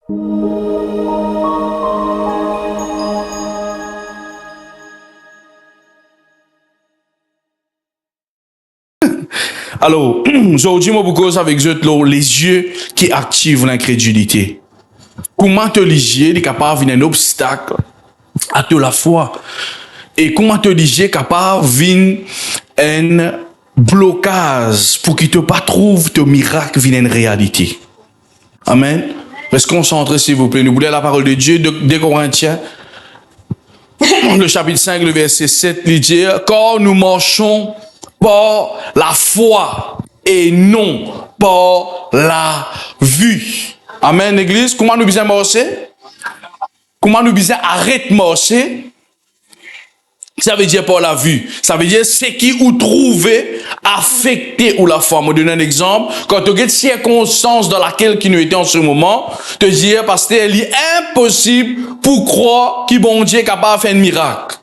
Alors, aujourd'hui, moi, beaucoup avec eux, les yeux qui activent l'incrédulité. Comment te liger est capable d'un obstacle à toute la foi. Et comment te liger est capable un blocage pour qu'il te pas trouve te miracle vienne une réalité. Amen. Restez concentrés, s'il vous plaît. Nous voulons la parole de Dieu, de Corinthiens. Le chapitre 5, le verset 7, il dit, quand nous marchons par la foi et non par la vue. Amen, l'église. Comment nous disons marcher? Comment nous disons arrête de marcher? Ça veut dire par la vue. Ça veut dire ce qui ou trouver affecté ou la foi. Je vais donner un exemple. Quand tu as une circonstance dans laquelle qui nous était en ce moment, te dire parce que c'est impossible pour croire que bon Dieu est capable de faire un miracle.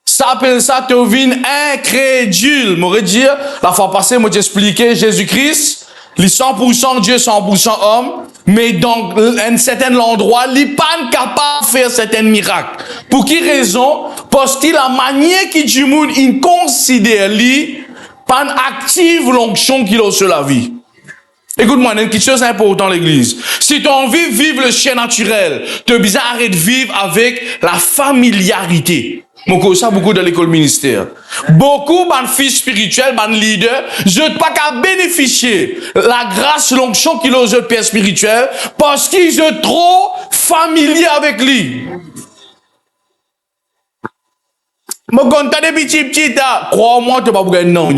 Ça appelle ça te vine incrédule. M'aurait dire la fois passée, moi j'expliquais Jésus-Christ, il est 100% Dieu, 100% homme, mais dans un certain endroit, il n'est pas capable de faire certains miracles. Pour quelle raison? Parce que la manière que du monde il considère lui, pas active l'onction qu'il a sur la vie. Écoute-moi, il y a quelque chose d'important l'église. Si tu as envie de vivre le chien naturel, tu as besoin d'arrêter de vivre avec la familiarité. Moi, ça beaucoup dans l'école ministère. Beaucoup de fils spirituels, de leaders, je ne pas qu'à bénéficier la grâce, l'onction qu'il a aux autres pères spirituels parce qu'ils sont trop familiers avec lui. Moi, quand tu as des petits, crois-moi, tu ne vas pas gagner non.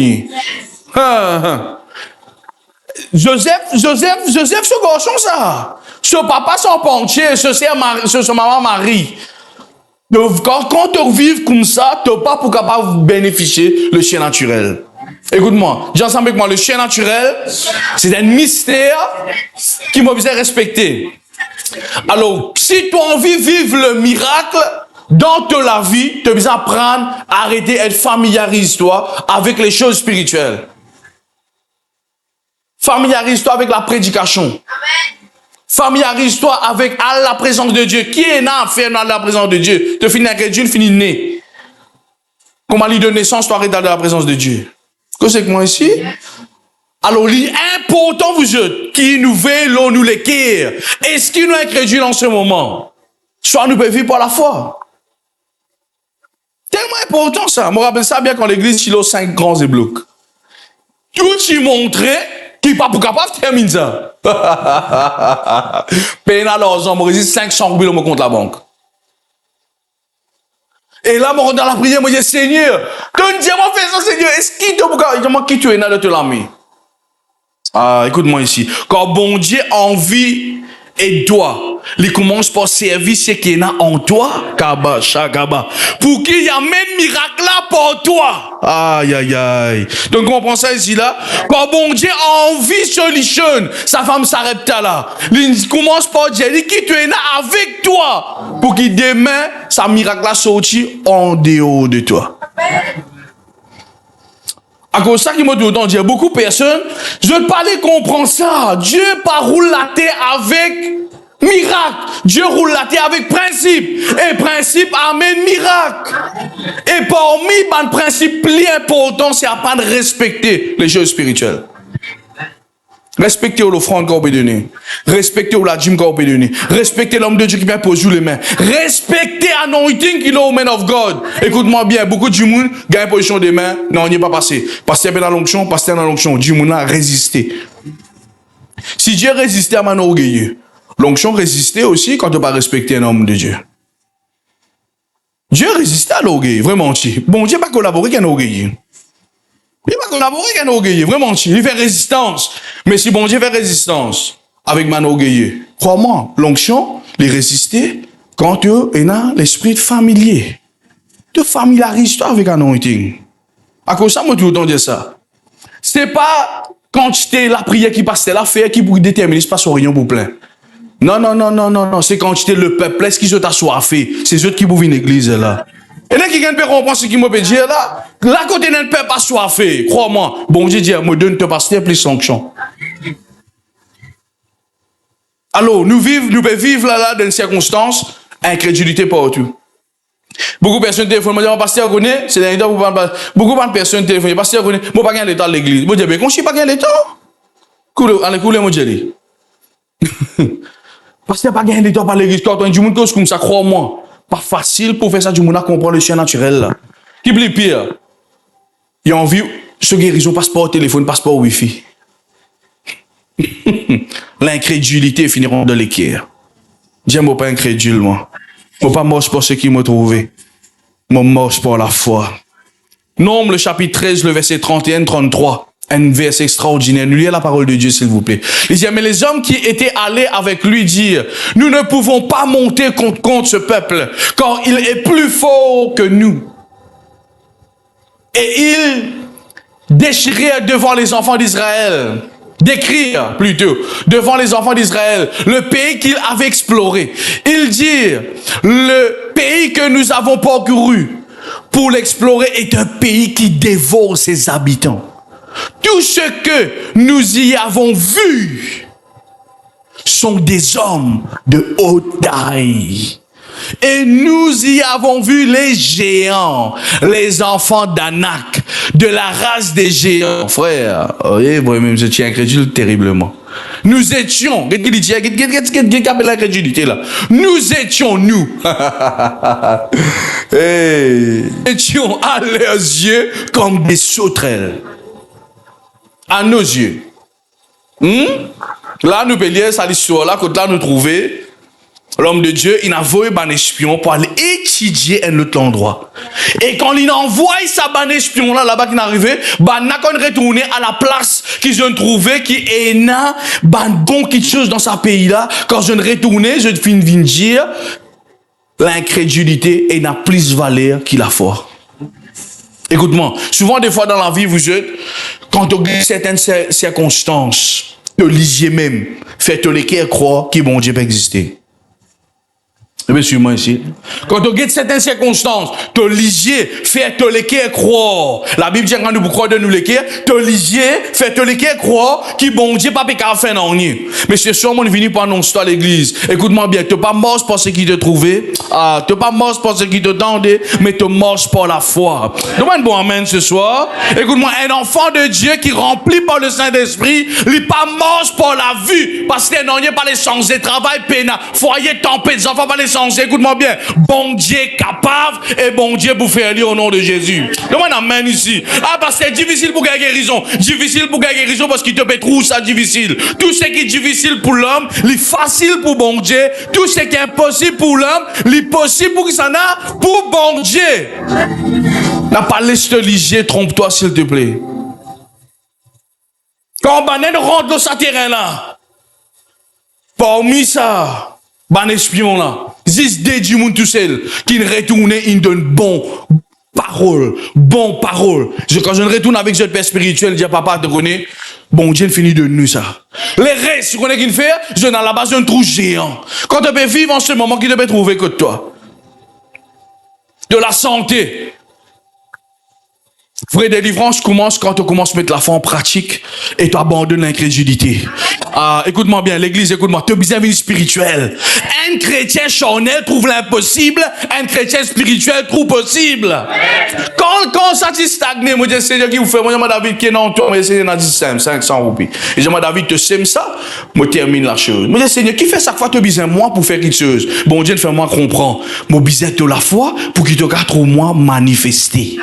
Joseph, ce garçon, ça. Ce papa, son pontier, ce maman Marie. Quand tu vis comme ça, tu n'es pas pour capable de bénéficier le chien naturel. Écoute-moi, dis ensemble avec moi, le chien naturel, c'est un mystère qui m'a besoin de respecter. Alors, si tu as envie de vivre le miracle dans ta vie, tu as besoin d'apprendre à arrêter d'être familiarise-toi avec les choses spirituelles. Familiarise-toi avec la prédication. Amen. Familiarise-toi avec la présence de Dieu. Qui est là à faire dans la présence de Dieu? Tu finis avec Dieu, tu finis né. Comment lui donner naissance, tu arrêtes dans la présence de Dieu. Que c'est que moi ici? Alors, il est important, vous êtes, qui nous veillons, nous l'équerre. Est-ce qu'il nous est incrédule en ce moment? Soit nous pouvons vivre par la foi. Tellement important ça. Je me rappelle ça bien quand l'église, il a 5 grands blocs. Tout y montrait. Qui n'est pas pour capable de terminer ça. Payez à l'argent, je résiste 500 000 contre la banque. Et là, je rentre dans la prière, je dis, Seigneur, donne Dieu, moi fais ça, Seigneur. Est-ce qu'il te pour qui tu es là de te l'amener? Ah, écoute-moi ici. Quand bon Dieu a envie et toi, il commence par servir ce qui est en toi, kaba, shagaba, pour qu'il y ait même miracle là pour toi. Aïe, aïe, aïe. Donc, on prend ça ici là. Quand bon Dieu a envie solution, sa femme s'arrête là. Il commence par dire, qui tu es là avec toi, pour qu'il demain, sa miracle là sorti en dehors de toi. À cause de ça, qui m'a dit autant dire, beaucoup de personnes, je ne pas les comprendre ça. Dieu pas roule la terre avec miracle. Dieu roule la terre avec principe. Et principe amène miracle. Et parmi les principes plus importants, c'est apprendre à respecter les choses spirituelles. Respectez l'offrande qu'on peut donner. Respectez la dîme qu'on peut donner. Respectez l'homme de Dieu qui vient poser les mains. Respectez l'anointing qu'il a au man of God. Écoute-moi bien, beaucoup de monde gagne position des mains. Non, on n'y est pas passé. Pasteur dans l'onction, pasteur dans l'onction. Du monde a résisté. Si Dieu résistait à man orgueilleux, l'onction résistait aussi quand tu n'as pas respecté un homme de Dieu. Dieu résistait à l'orgueil, vraiment. Bon Dieu n'a pas collaboré avec un orgueilleux. Il va collaborer avec un orgueilleux, vraiment, il fait résistance. Mais si bon Dieu fait résistance avec un orgueilleux, crois-moi, l'onction, les résister quand tu as l'esprit familier. Tu familiarises-toi avec un anointing. À cause de ça, moi, tout le temps dire ça. C'est pas quantité la prière qui passe, c'est l'affaire qui pour déterminer ce pas sur rien pour plein. Non, c'est quantité le peuple, est-ce qu'ils ont assoiffé? C'est eux qui bouvent une église là. Et là, quelqu'un peut comprendre ce qu'il m'a dire là. Là, côté d'un peuple pas soifé, crois-moi. Bon Dieu dit, me donne te pasteur plus sanction. Alors, nous pouvons vivre là, dans une circonstance, incrédulité partout. Beaucoup de personnes téléphonent, moi, je pasteur connaît, c'est dernier temps, beaucoup de personnes téléphonent, pasteur connaît, moi, pas gagner l'état à l'église. Moi, je dis, quand je suis pas gagner l'état, allez, coulez, moi, je dis. Pasteur pas gagner l'état par l'église, quand on dit, monde cause comme ça, crois-moi. Pas facile pour faire ça, du monde à comprendre le chien naturel, là. Qui plus pire? Il y a envie, ce guérison, passeport téléphone, passeport Wi-Fi. L'incrédulité finiront de l'équerre. J'aime pas incrédule, moi. Moi pas mort pour ce qui m'a trouvé. Moi mort pour la foi. Nombre le chapitre 13, le verset 31-33. Un verset extraordinaire. Nous lisons la parole de Dieu, s'il vous plaît. Il dit, mais les hommes qui étaient allés avec lui dirent, nous ne pouvons pas monter contre ce peuple, car il est plus fort que nous. Et ils déchirèrent devant les enfants d'Israël, d'écrire plutôt, devant les enfants d'Israël, le pays qu'ils avaient exploré. Ils dirent, le pays que nous avons parcouru pour l'explorer est un pays qui dévore ses habitants. Tout ce que nous y avons vu sont des hommes de haute taille. Et nous y avons vu les géants, les enfants d'Anak, de la race des géants. Frère, oui, moi-même je tiens incrédule terriblement. Nous étions, nous étions, nous étions à leurs yeux comme des sauterelles. À nos yeux. Là, nous payons ça l'histoire, là, quand là, nous trouvons l'homme de Dieu, il a envoyé un espion pour aller étudier un autre endroit. Et quand il envoie sa ban espion là-bas qui est arrivé, bah, n'a qu'on retourné à la place qu'ils ont trouvé, qui est na, bah, bon quelque chose dans sa pays là. Quand je retourné, je viens de dire, l'incrédulité est n'a plus valeur que la foi. Écoute-moi, souvent des fois dans la vie, vous êtes, quand on a certaines circonstances, te lisiez même, faites-le lesquelles croire que bon Dieu peut exister. Eh bien, suis-moi ici. Quand on a certaines circonstances, te lisiez, faites-le lesquelles croire. La Bible dit quand nous croyons de nous lesquelles, te lisiez, faites-le lesquelles croire que bon Dieu pas peut faire non ni. Mais c'est sûrement venu pour annoncer à l'église. Écoute-moi bien, t'es pas mort pour ce qui te trouvait, t'es pas mort pour ce qui te tendait, mais t'es mort pour la foi. Donne-moi un bon amen ce soir. Écoute-moi, un enfant de Dieu qui rempli par le Saint-Esprit, il n'est pas mort pour la vue, parce qu'il n'est pas les sens de travail, pénal, foyer, tempête, des enfants pas les sens. Écoute-moi bien, bon Dieu capable et bon Dieu pour faire lire au nom de Jésus. Donne-moi un amen ici. Parce que c'est difficile pour gagner guérison. Difficile pour gagner guérison parce qu'il te fait trop ça difficile. Tout ce qui est difficile pour l'homme, il est facile pour bon Dieu. Tout ce qui est impossible pour l'homme, il est possible pour qui s'en a pour bon Dieu. N'a pas laissé liger, trompe-toi s'il te plaît. Quand on rentre dans ce terrain là, parmi ça, ban espion là, zis du monde tout seul, qui retourne, il donne bon parole. Quand je retourne avec ce père spirituel, je dis papa, te connais, bon Dieu finit de nous ça. Les restes, tu connais qu'il fait, je dans la base d'un trou géant. Quand tu peux vivre en ce moment, qui te peut trouver que toi? De la santé. Vraie délivrance commence quand tu commences à mettre la foi en pratique et tu abandonnes l'incrédulité. Écoute-moi bien, l'église, écoute-moi, tu as besoin d'une spirituelle. Un chrétien charnel trouve l'impossible, un chrétien spirituel trouve possible. Quand ça t'est stagné, moi, je dis, Seigneur, qui vous fait, moi, je dis, David, qui est dans toi, moi, Seigneur, n'a dit 500 roupies. Et je dis, David, te sème ça, moi, termine la chose. Moi, je dis, Seigneur, qui fait chaque fois, tu as besoin moi pour faire quelque chose? Bon Dieu, fait-moi comprendre. Moi, besoin de la foi pour qu'il te garde au moins manifester.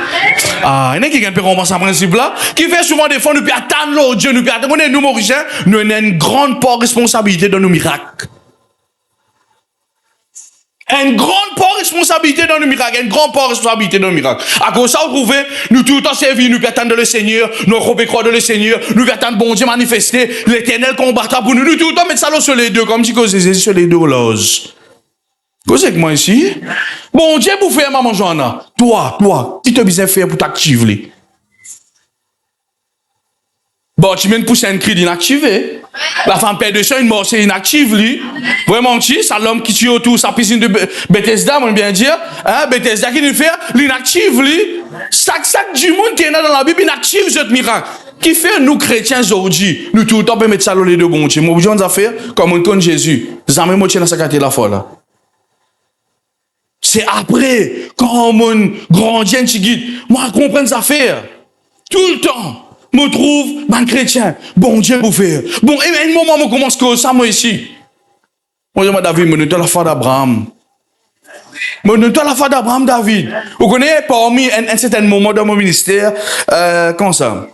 Il y a qui peut comprendre ce principe-là, qui fait souvent des fois, nous pouvons attendre l'autre Dieu, nous pouvons attendre, nous, Mauriciens, nous avons une grande part de responsabilité dans nos miracles. Une grande part de responsabilité dans nos miracles, une grande part de responsabilité dans nos miracles. À cause de ça, vous trouvez, nous tout le temps servis, nous pouvons attendre le Seigneur, nous pouvons croire dans le Seigneur, nous pouvons attendre bon Dieu manifester, l'éternel combattra pour nous, nous tout le temps mettre ça là sur les deux, comme si c'est sur les deux loges. Vous savez que moi ici, bon Dieu pour faire maman Johanna, toi, qui te besoin faire pour t'activer? Bon, tu mènes pousser un cri d'inactivé. La femme perd de sang, une mort, c'est inactive, lui. Vraiment, ça, l'homme qui tue autour, sa piscine de Bethesda, on bien dire, hein, Bethesda qui nous fait, l'inactive, lui. Chaque du monde qui est là dans la Bible, inactive, ce miracle. Qui fait nous chrétiens aujourd'hui, nous tout le temps peut mettre ça dans les deux bon Dieu. Moi, on a fait comme on connaît Jésus. Jamais moi, dans sa carte la foi là. C'est après, quand on grandit, moi, je comprends ça faire. Tout le temps, je trouve, ben chrétien, bon Dieu pour faire. Bon, et un moment, je commence comme ça, moi ici. Moi, je dis, David, je suis la foi d'Abraham. Je suis la foi d'Abraham, David. Vous connaissez, parmi un certain moment dans mon ministère, comment ça?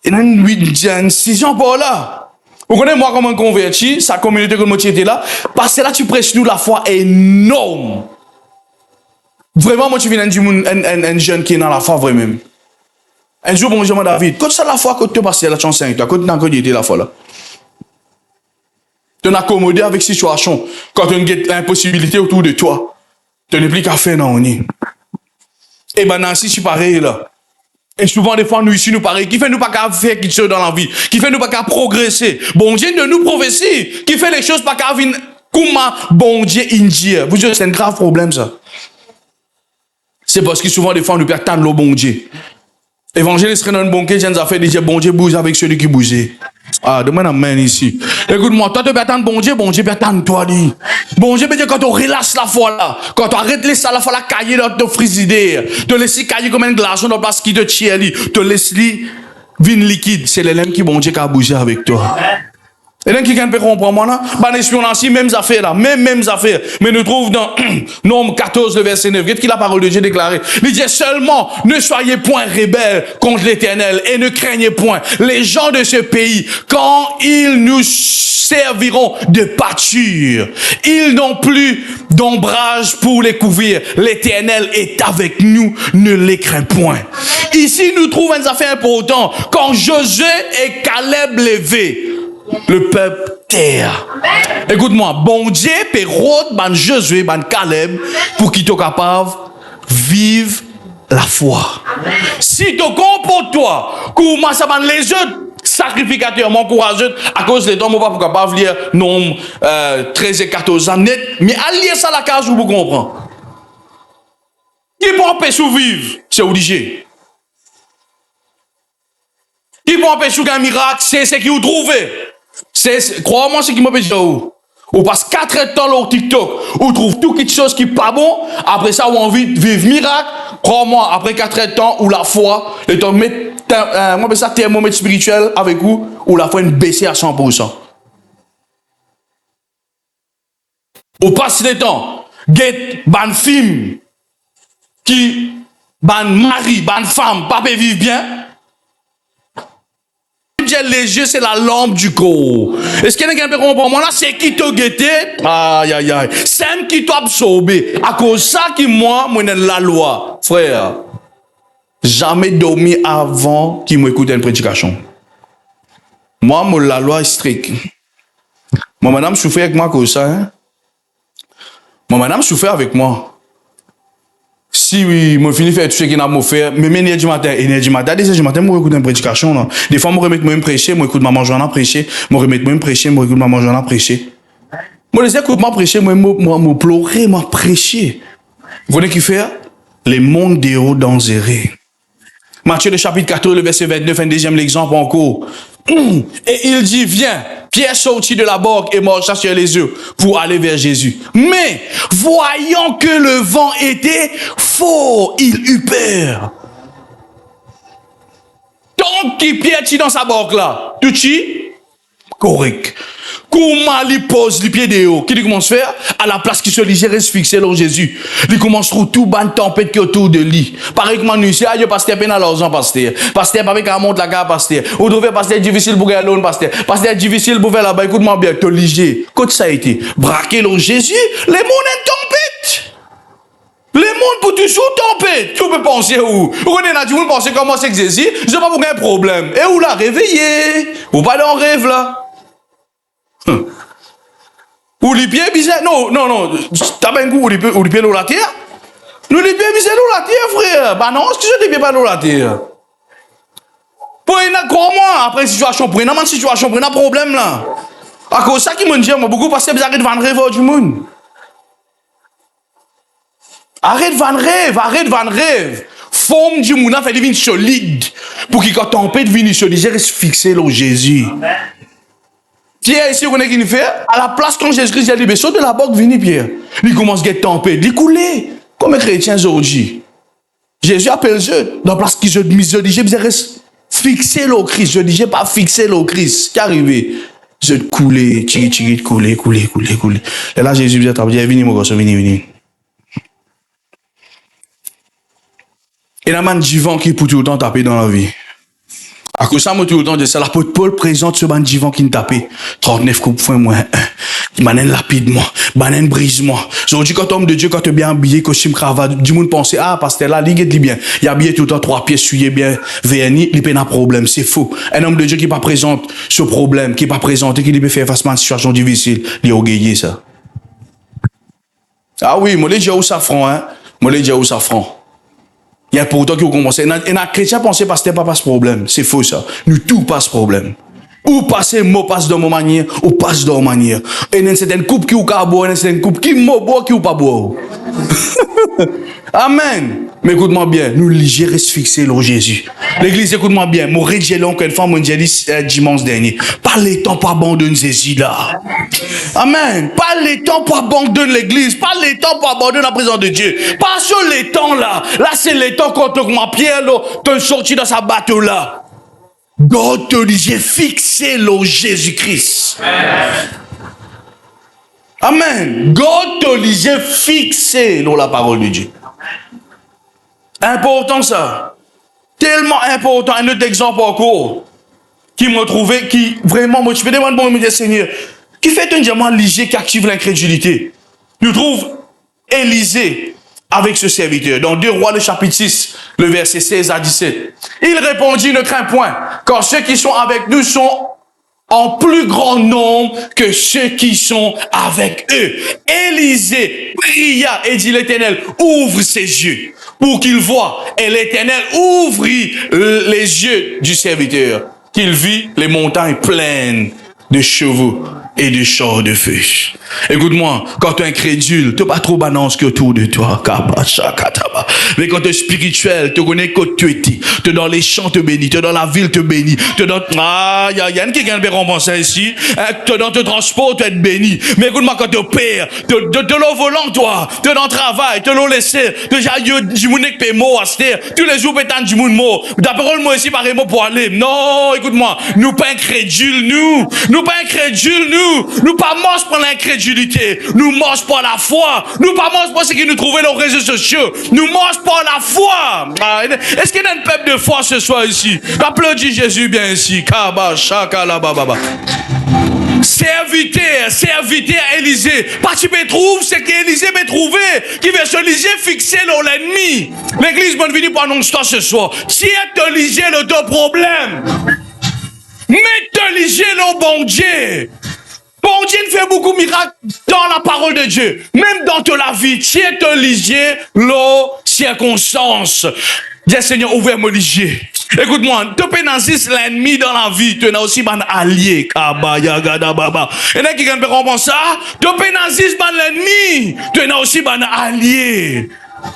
Il y a une 6 ans par là. Vous connaissez, moi, comment converti, sa communauté que moi était là, parce que là, tu prêches nous la foi énorme. Vraiment, moi, tu viens un jeune qui est dans la foi, vraiment. Un jour, bon, je demande David, quand ça la foi, quand tu passes là, tu es enceinte, quand tu as été la foi là. Tu es accommodé avec la situation. Quand tu as une impossibilité autour de toi, tu n'as plus qu'à faire, non, on y. Et ben, Nancy, je suis pareil là. Et souvent, des fois, nous ici, nous pareil, qui fait nous pas qu'à faire quelque chose dans la vie, qui fait nous pas qu'à progresser. Bon Dieu de nous prophéties, qui fait les choses pas qu'à venir, comment bon Dieu indien. Vous savez, c'est un grave problème, ça. C'est parce que souvent, des fois, nous perdons le bon Dieu. Évangéliste serait dans un bon quai, j'ai fait dire bon Dieu bouge avec celui qui bougeait. Ah, demande amen ici. Écoute-moi, toi, tu peux attendre bon Dieu peut attendre toi, dit. Bon Dieu peut dire quand tu relâches la foi là, quand tu arrêtes de laisser la foi là cailler dans ton frigidaire, te laisser cailler comme un glaçon dans place qui te tire, te laisser vin liquide, c'est l'élève qui bon Dieu qui a bougé avec toi. Et donc, quelqu'un peut comprendre, moi, là, bah, l'espionnage, mêmes affaires, là, mêmes affaires. Mais nous trouvons dans Nombre 14, le verset 9, qu'est-ce que la parole de Dieu déclarée? Il dit seulement, ne soyez point rebelles contre l'Éternel et ne craignez point les gens de ce pays quand ils nous serviront de pâture. Ils n'ont plus d'ombrage pour les couvrir. L'Éternel est avec nous, ne les crains point. Ici, nous trouvons une affaire importante. Quand Josué et Caleb levaient, le peuple terre. Écoute-moi, bon Dieu peut rôder ban Josué, ban Caleb pour qu'ils soient capables de vivre la foi. Amen. Si tu comportes toi, comment ça va les autres sacrificateurs, mon courageux, à cause des temps, on pas capable de lire Nombre 13 et 14 ans net, mais à lire ça la case, vous comprenez. Qui peut empêcher de vivre, c'est obligé. Qui peut empêcher un miracle, c'est ce qui vous trouvez. Crois-moi, c'est qui m'empêche de vous. Ou passe 4 temps sur TikTok, ou trouve tout quelque chose qui n'est pas bon, après ça, ou envie de vivre miracle. Crois-moi, après 4 temps, ou la foi, le temps mettre, moi, ça, thermomètre spirituel avec vous, ou la foi une baisser à 100%. Ou passe le temps, get ban film, qui, ban mari, ban femme, pas peut vivre bien. Les yeux, c'est la lampe du corps. Est-ce qu'il y a quelqu'un qui peut comprendre? Moi, là, c'est qui te guette? Aïe, aïe, aïe. C'est qui t'a absorbé. À cause de ça, qui moi, la loi. Frère, jamais dormi avant qu'il m'écoute une prédication. Moi, la loi est stricte. Moi, madame, souffre avec moi comme ça. Hein? Moi, madame, souffre avec moi. Si oui, moi finis faire tout ce qu'il a faire, même énergie matin, des du matin, moi écoute une prédication là. Des fois moi remettre moi prêcher, moi écoute maman Joanna prêcher, moi remettre moi prêcher, moi écoute maman Joanna prêcher. Moi les écoute moi prêcher, moi pleurer, moi prêcher. Vous voyez qui fait les mondes des hauts dangereux. Matthieu le chapitre 14, le verset 29, un deuxième exemple encore. Et il dit, viens, Pierre sortit de la barque et marcha sur les eaux pour aller vers Jésus. Mais, voyant que le vent était fort, il eut peur. Tant qu'il Pierre tient dans sa barque là, tout chi, correct. Comment il pose les pieds dehors? Qu'est-ce qu'il commence à faire? À la place qu'il se lit, reste fixé sur Jésus. Il commence à trouver tout ban tempête qui est autour de lui. Pareil comme nous ici, il pasteur peine à l'argent, pasteur. Pasteur, pas avec un monte la gare, pasteur. Vous trouvez pasteur difficile pour gagner l'eau, pasteur. Pasteur difficile pour faire là-bas. Écoute-moi bien, te liger. Qu'est-ce que ça a été? Braquer le Jésus, les mondes en tempête. Les mondes pour toujours tempête. Tu peux penser où? Vous connaissez, vous pensez comment c'est que Jésus? Je sais pas pour un problème. Et où la réveiller? Vous pas dans rêve là? Ou les pieds bizarres? Non. T'as bien goût ou les pieds dans la terre? Nous les pieds bizarres dans la terre, frère. Bah non, est-ce que je les pieds pas dans la terre? Pour une crois-moi, après une situation, pour une situation, pour un problème là. À cause ça qui me dit, moi, beaucoup parce que vous arrêtez de vendre rêve du monde. Arrête de vendre rêve. forme du monde fait devenir solide. Pour qu'il quand tempête vienne solide, j'ai reste fixé là Jésus. Pierre ici, on est qui fait, à la place quand Jésus-Christ a dit, saute de la barque, venez Pierre. Il commence à tempête, il coule. Comme un chrétien aujourd'hui. Jésus appelle eux, dans la place qu'ils se disent, je reste fixé là au Christ. Je dis, j'ai pas fixé là au Christ. Qu'est arrivé? Je couler, couler. Et là, Jésus dit, venez mon gosse, venez. Et la man divan qui pour tout le temps taper dans la vie. À cause de ça, moi, tout le temps, c'est l'apôtre Paul présente ce man divan qui me tapait. 39 coups, point moins 1. Qui m'amène lapidement, m'amène brise-moi. Aujourd'hui, quand homme de Dieu, quand tu es bien habillé, costume, cravate, du monde pense, pasteur là, il est bien. Il est habillé tout le temps, 3 pièces, souillé bien, verni, il n'a pas de problème. C'est faux. Un homme de Dieu qui n'est pas présent ce problème, qui n'est pas présenté, qui peut faire face à une situation difficile, il est orgueillé, ça. Ah oui, moi, les dieux au safran, hein. Moi, les dieux au safran. Il y a pourtant qui ont commencé. Et les chrétiens pensaient pas que c'était pas ce problème. C'est faux, ça. Nous, tout passe problème. Ou passer, mot passe de mon manière, ou passe de mon manière. Et il y a une certaine coupe qui ou pas boire, il y a une certaine coupe qui mot boire, qui ou pas boire. Amen. Mais écoute-moi bien, nous, les reste fixés, là, Jésus. L'église, écoute-moi bien. Mon rédiger l'oncle, une femme, mon dit dimanche dernier. Pas les temps pour abandonner Jésus, là. Amen. Pas les temps pour abandonner l'église. Pas les temps pour abandonner la présence de Dieu. Pas sur les temps, là. Là, c'est les temps quand ma pierre, là, te sorti dans sa bateau, là. God te dit, j'ai fixé le Jésus-Christ. Amen. God te dit, j'ai fixé la parole de Dieu. Important ça. Tellement important. Un autre exemple encore. Qui m'a trouvé, qui vraiment motivé. Demande-moi, mon Seigneur. Qui fait un diamant léger qui active l'incrédulité. Nous trouve Élisée avec ce serviteur. Dans 2 Rois, le chapitre 6, le verset 16 à 17. Il répondit, ne crains point, car ceux qui sont avec nous sont en plus grand nombre que ceux qui sont avec eux. Élisée pria et dit, l'Éternel, ouvre ses yeux pour qu'il voie. Et l'Éternel ouvrit les yeux du serviteur, qu'il vit les montagnes pleines de chevaux et de chars de feu. Écoute-moi, quand tu es incrédule, tu n'as pas trop balance que autour de toi. Mais quand tu es spirituel, tu connais que tu es. Tu es dans les champs, te bénis. Tu es dans la ville, te bénis. Tu es dans... Ah, il y a qui vient de récompenser ici. Tu es dans ton transport, tu es béni. Mais écoute-moi, quand tu pères, tu es au volant, toi. Tu es dans le travail, tu es dans laisser. Tu es du monde qui paie mot à terre. Tous les jours, tu es du monde mot. D'après le mot ici, par mot pour aller. Non, écoute-moi, nous pas incrédules, nous. Nous pas incrédules, nous. Nous pas mangent pour l'incrédulité. Nous mangent pour la foi. Nous pas mangent pour ce qui nous trouvait dans les réseaux sociaux. Nous mangent pour la foi. Est-ce qu'il y a un peuple de foi ce soir ici? Applaudis Jésus bien ici. Serviteur Élisée. Parce que tu trouves ce qu'Élisée m'a trouvé. Qui veut se liser fixé dans l'ennemi. L'église va venir pour annoncer toi ce soir. Tiens, te liser le deux problèmes. Mais te liser le bon Dieu. Bon Dieu fait beaucoup de miracles dans la parole de Dieu. Même dans toute la vie, tu es te lier les circonstances. Dis Seigneur, ouvre-moi lier. Écoute-moi, tu peux nazis l'ennemi dans la vie, tu es aussi un allié. Et là, qui vient de comprendre ça, tu peux nazis l'ennemi, tu es aussi un allié.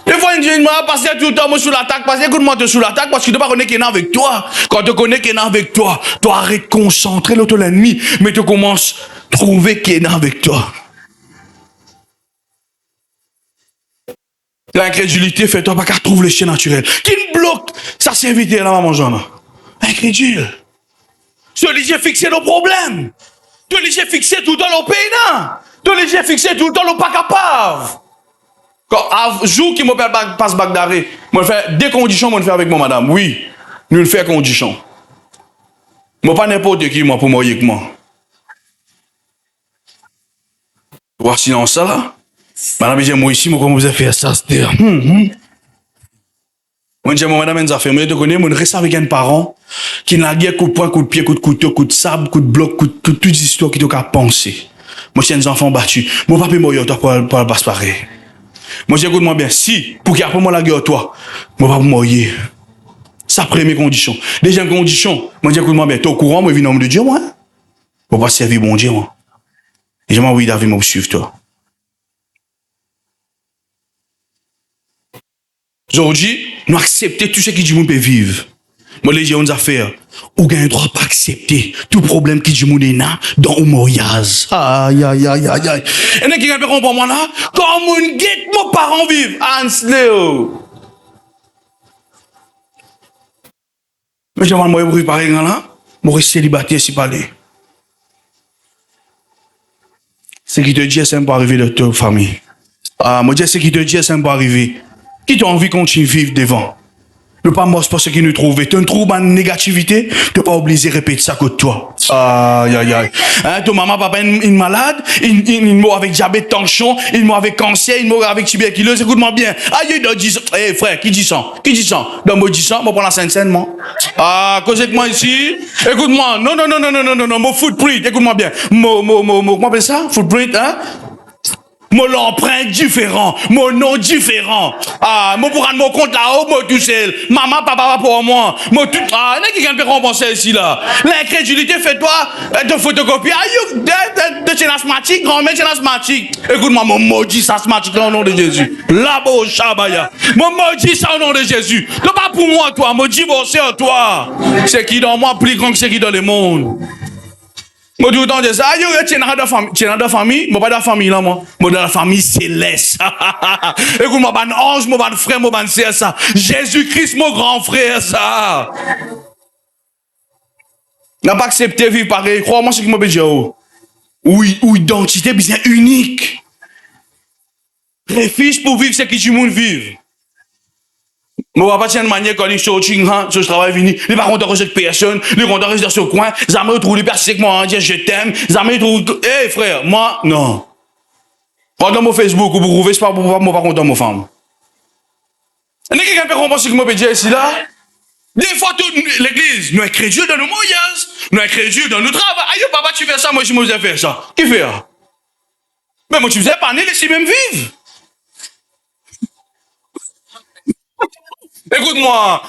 Des fois, il dit, parce que tout le temps, moi, sous l'attaque, parce que écoute-moi, tu es sous l'attaque, parce que tu ne sais pas connaître qu'il est avec toi. Quand tu connais qu'il est avec toi, tu arrêtes de concentrer l'autre l'ennemi, mais tu commences à trouver qu'il est avec toi. L'incrédulité fait toi pas qu'à trouver le chien naturel. Qui me bloque sa serviteur là, maman Jean? Incrédule. Celui qui est fixé le problème. Celui qui est fixé tout le temps le pays. Celui qui est fixé tout le temps le pas capable. Quand jour qui m'appelle passe bac d'arrêt, moi faire des conditions, moi le faire avec mon madame. Oui, nous le faire conditions. Moi pas n'importe qui moi pour mourir avec moi. Voici dans ça là. Madame dit moi ici, moi comment vous avez fait ça, c'était. Moi dis madame nous a fait, moi te connais, moi reste avec un parent qui n'a guère coup de poing, coup de pied, coup de couteau, coup de sable, coup de bloc, coup de toute histoire qui t'a qu'à penser. Moi j'ai des enfants battus. Mon papa mourir toi pour passer pareil. Moi, j'écoute-moi bien. Si, pour qu'il y ait moi la guerre, toi, moi, pas mourir. Ça, première condition. Deuxième condition, moi, j'écoute-moi bien. T'es au courant, moi, je vis dans le nom de Dieu, moi. Moi, pas servir bon Dieu, moi. Et je m'en envoie David, moi, suivre toi. Aujourd'hui, nous acceptons tout ce qui dit monde peut vivre. Moi, les gens affaires, ou gagne droit pas accepter tout problème qui dit monde est là dans un mariage. Aïe, aïe, aïe, aïe, aïe. Et n'est-ce qui comprend pour moi là? Comme on guette mon parent vivre. Ansléo. Mais je vais me préparer là. Moi, célibataire si parler. Ce qui te dit, c'est pas arriver de ta famille. Ah, moi, ce qui te dit, c'est pas arriver. Qui t'a envie de continuer à vivre devant? Ne pas mort pour ce qui nous trouve. Tu trouves une négativité, tu n'es pas obligé de répéter ça que toi. Aïe, aïe, aïe. Hein, ton maman, papa, une malade, il mort avec diabète, tension, il mort avec cancer, il mort avec tuberculose. Écoute-moi bien. Aïe, il dit ça. Eh, frère, qui dit ça? Qui dit ça? Donc, moi, dis ça, moi, prends la scène, moi. Ah, cause avec moi ici. Écoute-moi. Non, non, non, non, non, non, non, non, mon footprint. Écoute-moi bien. Comment on appelle ça? Footprint, hein? Mon empreinte différent, mon nom différent. Ah, moi pour rendre mon compte là-haut, moi tout seul. Maman, papa, pour moi. Moi tout. Ah, il y a qui peut compenser ici là. L'incrédulité fait toi de photocopie. Ah, de chez l'asthmatique, grand-mère chez l'asthmatique. Écoute-moi, mon maudit asthmatique au nom de Jésus. Là-bas, Shabaya. Mon maudit ça au nom de Jésus. Non pas pour moi, toi. Maudit c'est en toi. C'est qui dans moi plus grand que c'est qui dans le monde. Moi, tout le temps, je dis, ah, tu es dans la famille, moi, pas dans la famille, là, moi. Moi, dans la famille céleste. Écoute, moi, ban ange, moi, ban frère, moi, ban sœur, ça. Jésus-Christ, mon grand frère, ça. N'a pas accepté vivre pareil. Crois-moi, ce qui m'a dit, oui, ou identité, bien unique. Réfuge pour vivre ce que du monde vive. Moi, pas de manière quand je suis je travaille fini. Les par contre, je personne, les contre reste dans ce coin, jamais trouvé les personnes que moi, je t'aime, jamais trouvé. Eh, frère, moi, non. Pendant mon Facebook, vous trouvez, c'est pas pour moi, pas contre mon femme. Et quelqu'un peut comprendre ce que moi peux dire ici, là? Des fois, l'église, nous incrédules dans nos mariages, nous incrédules dans nos travaux. Aïe, papa, tu fais ça, moi, je me faire ça. Qui fait ça? Mais moi, tu faisais pas, laissez même vivre. Écoute-moi,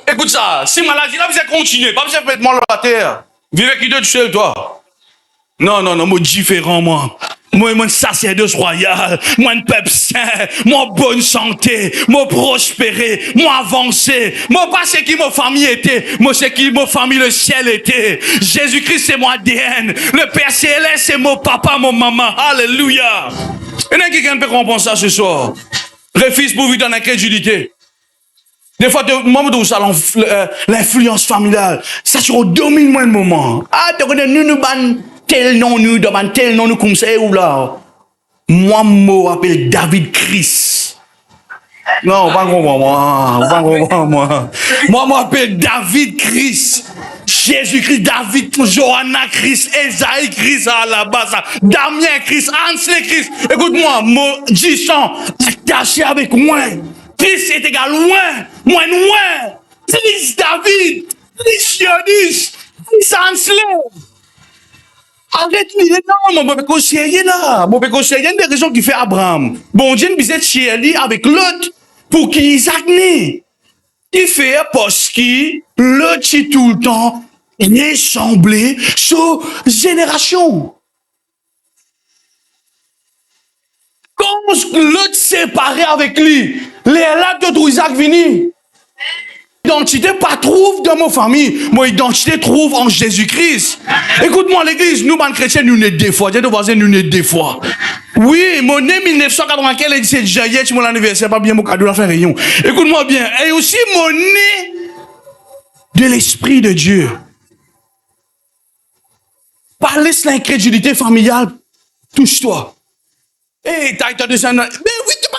écoute ça, si maladie là, vous allez continuer, pas vous allez mettre mal à terre. Vivez qui de seul, toi. Non, non, non, moi différent, moi. Moi, sacerdoce royal, moi, un peuple saint, moi, bonne santé, moi, prospérer, moi, avancer, moi, pas ce qui ma famille était, moi, ce qui ma famille, le ciel était. Jésus-Christ, c'est mon ADN. Le Père céleste, c'est mon papa, mon maman. Alléluia. Et n'est-ce quelqu'un peut comprendre ça ce soir? Refuse pour vivre dans l'incrédulité. Des fois, l'influence familiale, ça sur 2000 mois de moment. Ah, tu connais, nous ban tel nom, nous ban tel nom, nous comme ça, ou là. Moi, je m'appelle David Chris. Non, pas moi. Moi, je m'appelle David Chris. Jésus-Christ, David, Johanna Christ, Esaïe Christ à la base, Damien Christ, Ansel Christ. Écoute-moi, moi, 10 ans, attaché avec moi. Christ est égal loin. Christ David, Christ Dionis, Christ Ansel. Arrête-lui, non, mon conseiller là. Mon conseiller, il y a des raisons qui fait Abraham. Bon Dieu, nous êtes chez lui avec l'autre pour qu'il Isaac né. Il fait parce que l'autre, c'est tout le temps ressemblé sur génération. Quand l'autre séparé avec lui, les lacs de Isaac vini. Identité pas trouve dans ma famille, mon identité trouve en Jésus-Christ. Écoute-moi, l'église, nous, les chrétiens, nous sommes des fois. Dieu de voisin, nous sommes des fois. Oui, mon année 1995, le 17 juillet, c'est mon anniversaire, pas bien mon cadeau, la faire rayon. Écoute-moi bien. Et aussi, mon nez de l'Esprit de Dieu. Parler de l'incrédulité familiale, touche-toi. Eh, t'as été descendu. Mais oui, tu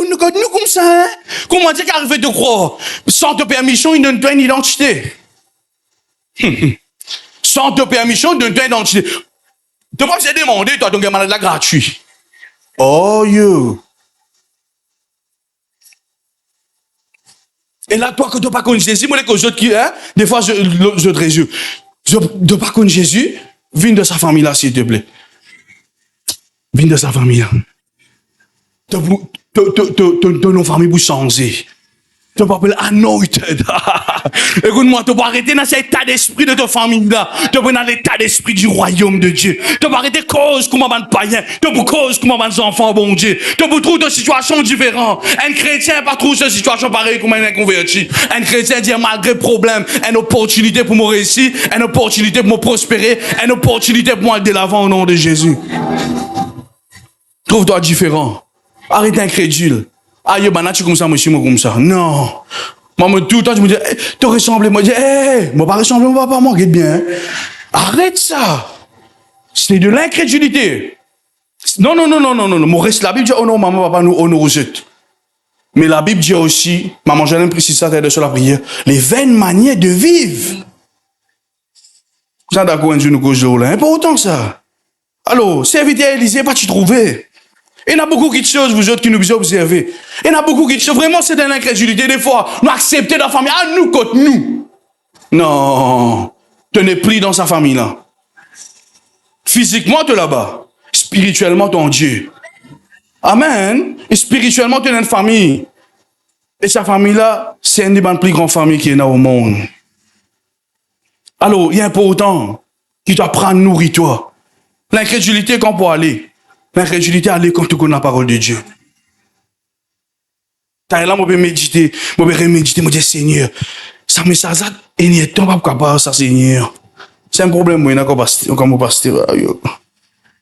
ne connais nous comme ça, hein? Comment dire qu'arriver de croire? Sans ta permission, il donne toi une identité. Sans ta permission, il donne toi une identité. Tu peux pas demander, toi, ton gamin malade là gratuit. Oh, yo. Et là, toi, que tu n'as pas connu Jésus, moi, les autres qui, hein, des fois, je te résume. Je ne pas connu Jésus, viens de sa famille là, s'il te plaît. Viens de sa famille là. Ton famille pour changer. Tu peux appeler anointed. Écoute-moi, tu peux arrêter dans cet état d'esprit de ta famille là. Tu peux dans l'état d'esprit du royaume de Dieu. Tu peux arrêter cause comme un païen. Tu peux cause comme un enfant bon Dieu. Tu peux trouver des situations différentes. Un chrétien pas trouver une situation pareille comme un inconverti. Un chrétien dit malgré problème, une opportunité pour me réussir, une opportunité pour me prospérer, une opportunité pour moi de l'avant au nom de Jésus. Trouve-toi différent. Arrête incrédule. Ah, yo, tu comme ça, monsieur, moi comme ça. Non. Moi, tout le temps, je me dis, hey, tu ressembles. Moi, je dis, hey, moi, pas ressembler, moi, pas, moi, regarde bien. Hein. Arrête ça. C'est de l'incrédulité. Non. Moi, reste la Bible dit, oh non, maman, papa, nous honorons. Mais la Bible dit aussi, maman, j'ai l'impression ça, t'es sur la prière, les vaines manières de vivre. Ça, d'accord, un jour, nous cause là. Important, ça. Alors, serviteur Élysée, pas tu trouver. Il y en a beaucoup de choses, vous autres, qui nous observez. Il y en a beaucoup de choses. Vraiment, c'est de l'incrédulité. Des fois, nous acceptons la famille. Ah, nous, contre nous. Non. Tu n'es plus dans sa famille, là. Physiquement, tu es là-bas. Spirituellement, ton Dieu. Amen. Et spirituellement, tu es dans une famille. Et sa famille-là, c'est une des plus grandes familles qui est dans au monde. Alors, il est important qu'il t'apprenne à nourrir toi. L'incrédulité, quand pour aller. L'incrédulité, aller quand tu connais la parole de Dieu. T'as là, moi, je vais méditer, moi, je vais reméditer, moi, je dis, Seigneur, ça me ça, et n'y a pas capable, ça, Seigneur. C'est un problème, moi, il y a comme mon pasteur.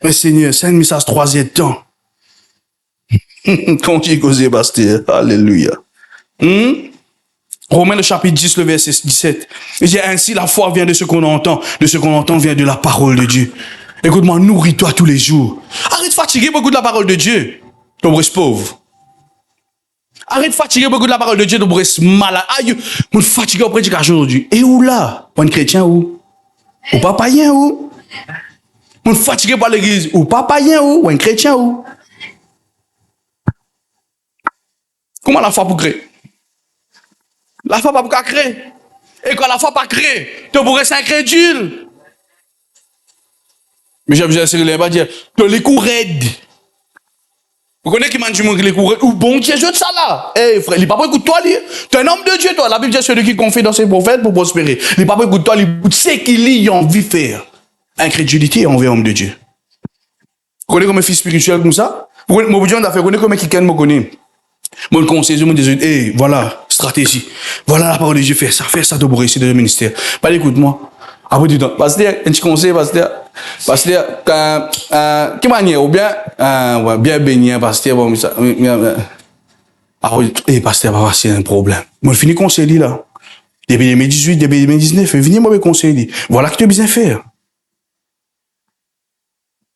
Mais Seigneur, c'est un message troisième temps. Quand tu es causé, pasteur, alléluia. Romains, le chapitre 10, le verset 17. Il dit, ainsi, la foi vient de ce qu'on entend. De ce qu'on entend vient de la parole de Dieu. Écoute-moi, nourris-toi tous les jours. Arrête de fatiguer beaucoup de la parole de Dieu. Tu restes pauvre. Arrête de fatiguer beaucoup de la parole de Dieu. Tu restes malade. Aïe, je suis fatigué au prédication aujourd'hui. Et où là? Pour un chrétien où? Ou pas païen où? Je suis fatigué par l'église. Ou pas païen où? Ou un chrétien où? Comment la foi pour créer? La foi pas pour créer. Et quand la foi pas créer, tu pourrais être incrédule. Mais j'ai besoin de pas dire, tu les coups raides. Vous connaissez qui m'a dit les coups raides? Ou bon Dieu, je ça là. Eh frère, il pas pour écouter toi, tu es un homme de Dieu, toi. La Bible dit celui qui confie dans ses prophètes pour prospérer. Il pas pour écouter toi, il sait qu'il a envie de faire. Incrédulité envers l'homme de Dieu. Vous connaissez comme un fils spirituel comme ça? Vous connaissez, mon Dieu, on a fait, vous connaissez comme quelqu'un me connaît. Moi, le conseil, je me dis, hey, voilà, stratégie. Voilà la parole de Dieu, fais ça de pour réussir dans le ministère. Pas écoute-moi. Après du temps, pasteur, un petit conseil, pasteur, qui manière, ou bien, bien béni, pasteur, bon, ça, ah oui, pasteur, papa, c'est un problème. Moi, je finis conseil, là. Depuis 2018, depuis 2019, venez moi, me conseiller. Voilà que tu as besoin de faire.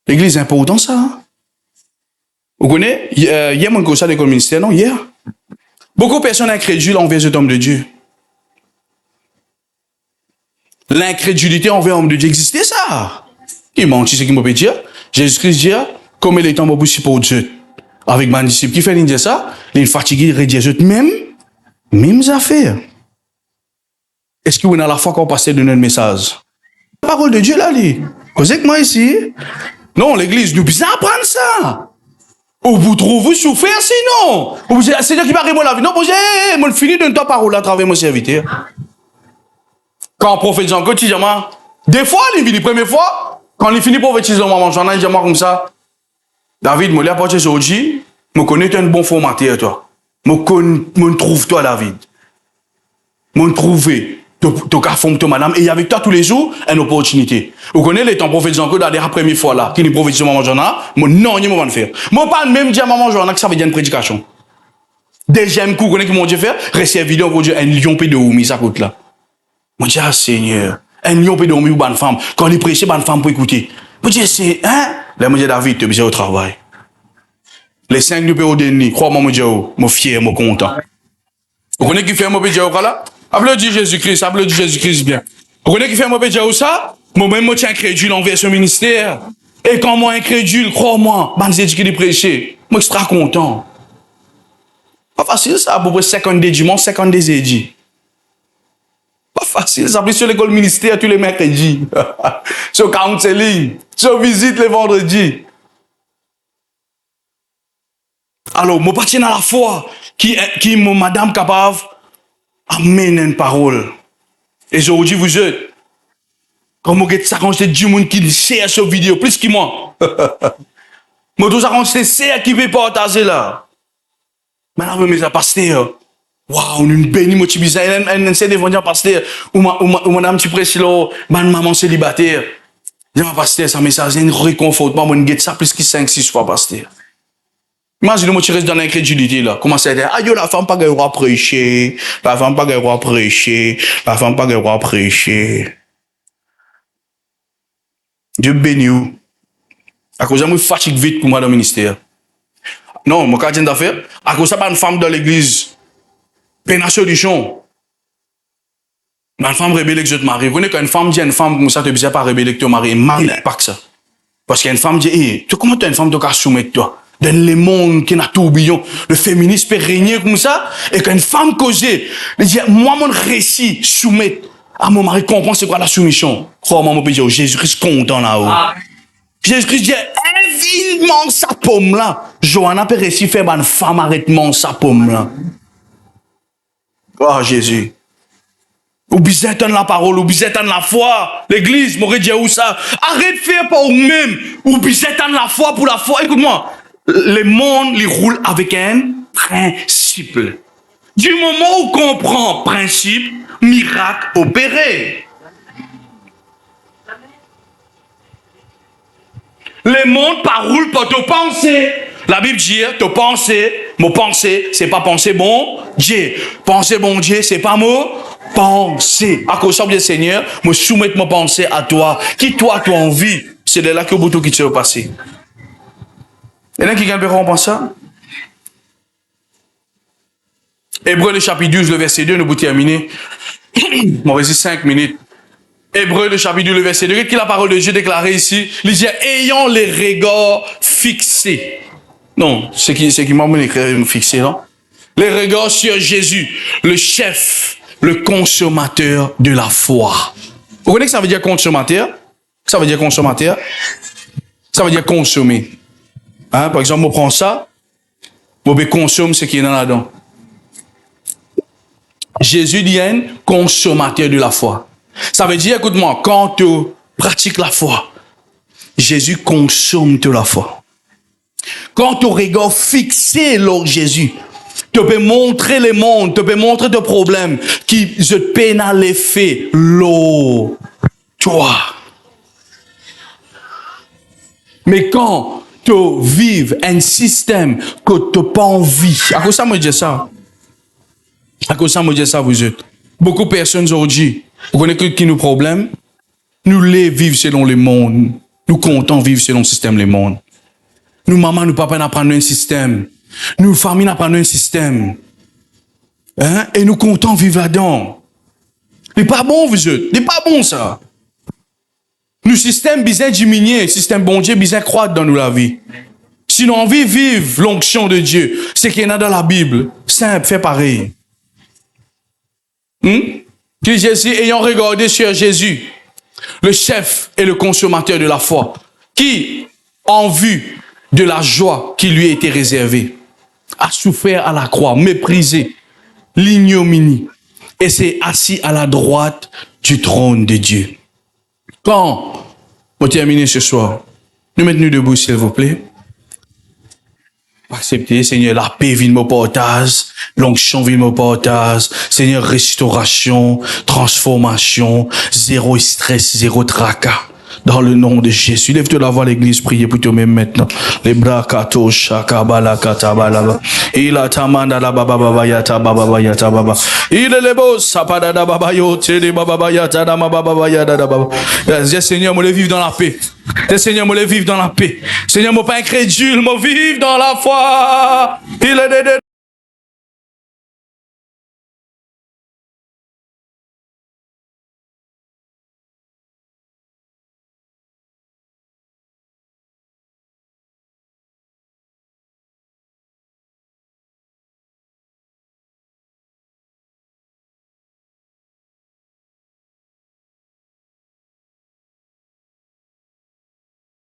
L'église est important, ça, hein? Vous connaissez, hier, mon conseil de l'école ministère, non, hier? Beaucoup de personnes incrédules envers cet homme de Dieu. L'incrédulité envers l'homme de Dieu existait, ça. Qui mentit, c'est qui m'a dire? Jésus-Christ dit, comme il est en possible pour Dieu. Avec ma disciple, qui fait dire ça? Il est fatigué, il redit mêmes affaires. Est-ce que vous avez la foi qu'on passe de notre message? La parole de Dieu, là, causez avec moi ici. Non, l'église, nous besoin apprendre ça. Ou vous trouvez souffrir sinon. C'est Dieu qui va répondre la vie. Non, moi, je finis de ta parole à travers mon serviteur. Quand le prophète Jean quotidiennement, des fois, il vient la première fois, quand il finit prophétiser maman Jean, il dit comme ça, David, moi, il a porté aujourd'hui, je connais un bon formateur, toi. Je trouve toi, David. Je trouve, tu as formé madame, et avec toi tous les jours, une opportunité. Vous connaissez les temps prophète Jean dans la première fois là, qui est prophétisé maman Jean, non, il ne faire. Moi, pas même dire à maman Jean que ça veut dire une prédication. Deuxième coup, vous connaissez comment Dieu fait? Rester vidéo pour dire un lion pédé ou ça coûte là. Moi, je dis, ah, Seigneur, un lion peut dormir pour une femme. Quand il prêche, une femme pour écouter. Moi, je dis, c'est, hein? Là, moi, je dis, David, tu es besoin au travail. Les 5 nous au dernier, crois-moi, moi, je suis fier, moi, content. Vous connaissez qui fait mon pédé au là? Applaudis Jésus-Christ, applaudis Jésus-Christ bien. Vous connaissez qui fait mon pédé au ça? Moi-même, moi, je suis incrédule envers ce ministère. Et quand moi, incrédule, crois-moi, je dis qu'il est prêché. Moi, je suis très content. Pas facile, ça, à peu près 50 des dimanches, 50 des édits. Pas facile, ça plus sur l'école ministère tous les mercredis. Sur counseling, sur visite les vendredis. Alors, moi, parti dans la foi, qui madame capable Amen, une parole. Et aujourd'hui, vous êtes, comme vous êtes ça, quand je dis monde qui sait à cette vidéo, plus que moi. Moi, tout ça, quand c'est qui veut partager là. Maintenant, mes pasteurs. Waouh, une bénie, moi, tu bizarre. Elle essaie de vendre pasteur. Ou madame, tu prêches là, ma maman célibataire. Je dis, pasteur, ça message, un réconfortement, moi, je ça plus que 5-6 fois, pasteur. Imagine-moi, tu restes dans l'incrédulité, là. Comment ça dire, ah, yo, la femme pas qu'elle va prêcher. La femme pas qu'elle va prêcher. La femme pas qu'elle va prêcher. Dieu bénit vous. À cause de moi, fatigue vite pour moi dans le ministère. Non, mon cas d'affaires. À cause de ça, une femme dans l'église. Peine à solution. Une femme rebelle que je te marie. Vous connaissez quand une femme dit à une femme comme ça, tu ne peux pas rebeller que tu maries. Mal, pas que ça. Parce qu'une femme dit, hey, comment tu as une femme qui soumettre toi? Dans le monde qui n'a tourbillon, le féminisme peut régner comme ça, et qu'une femme cause, elle dit, moi, mon récit, soumettre à mon mari, comprend c'est quoi la soumission. Crois-moi, mon pédio, Jésus-Christ content là-haut. Jésus-Christ dit, évidemment, sa pomme là. Johanna peut réussir faire une femme arrêtement sa pomme là. Oh, Jésus. Ou bizarre dans la parole, ou bizarre dans la foi. L'église, m'aurait dit où ça? Arrête de faire pour vous-même. Ou bizarre dans la foi pour la foi. Écoute-moi. Le monde, il roule avec un principe. Du moment où on comprend principe, miracle opéré. Le monde parle pas te penser. La Bible dit, te penser, mon penser, c'est pas penser bon Dieu. Penser bon Dieu, c'est pas mon penser. À cause du Seigneur, me soumettre mon pensée à toi. Qui toi, tu as envie. C'est de là que vous qui te passé. Il y en a qui gagne pour ça? Hébreu, le chapitre 12, le verset 2, nous vous terminer. Bon, vas-y, 5 minutes. Hébreu, le chapitre 2, le verset 2. Qu'est-ce que la parole de Dieu déclarée ici? Il dit, ayant les regards fixés. Non, c'est qui m'a écrit fixé, non? Les regards sur Jésus, le chef, le consommateur de la foi. Vous connaissez que ça veut dire consommateur? Ça veut dire consommateur? Ça veut dire consommer. Hein? Par exemple, on prend ça, on consomme ce qui est dans là-dedans. Jésus dit un consommateur de la foi. Ça veut dire, écoute-moi, quand tu pratiques la foi, Jésus consomme de la foi. Quand tu regardes fixé sur Jésus, tu peux montrer le monde, tu peux montrer tes problèmes qui se peinent à l'effet, l'eau, toi. Mais quand tu vives un système que tu n'as pas envie, à cause de ça, moi je dis ça. À cause de ça, moi je dis ça, vous êtes. Beaucoup de personnes aujourd'hui, vous connaissez qui nous problème? Nous les vivons selon le monde. Nous comptons vivre selon le système le monde. Nous, maman, nous, papa, n'apprenons un système. Nous, famille, n'apprenons un système. Hein? Et nous comptons vivre là-dedans. C'est pas bon, vous êtes. C'est pas bon, ça. Nous, système, bizarre diminuer. Système bon Dieu, bizarre croître dans nous la vie. Sinon, on vit vivre l'onction de Dieu. C'est qu'il y en a dans la Bible. Simple, fait pareil. Que Jésus, ayant regardé sur Jésus, le chef et le consommateur de la foi, qui, en vue de la joie qui lui a été réservée, a souffert à la croix, méprisé l'ignominie, et s'est assis à la droite du trône de Dieu. Quand on termine ce soir, nous mettons debout, s'il vous plaît. Acceptez, Seigneur, la paix vient me partage, l'onction vient me partage, Seigneur, restauration, transformation, zéro stress, zéro tracas. Dans le nom de Jésus. Lève-toi la voix à l'église, priez pour toi-même maintenant. Les bras kato shaka bala kata bala. Il a tamanda la baba baba yata baba yata baba. Il est le beau sapada da baba yo tele baba yata da baba yata da baba. Seigneur, moi le vivre dans la paix. Seigneur, moi le vivre dans la paix. Seigneur, moi pas incrédule, moi vivre dans la foi. Il est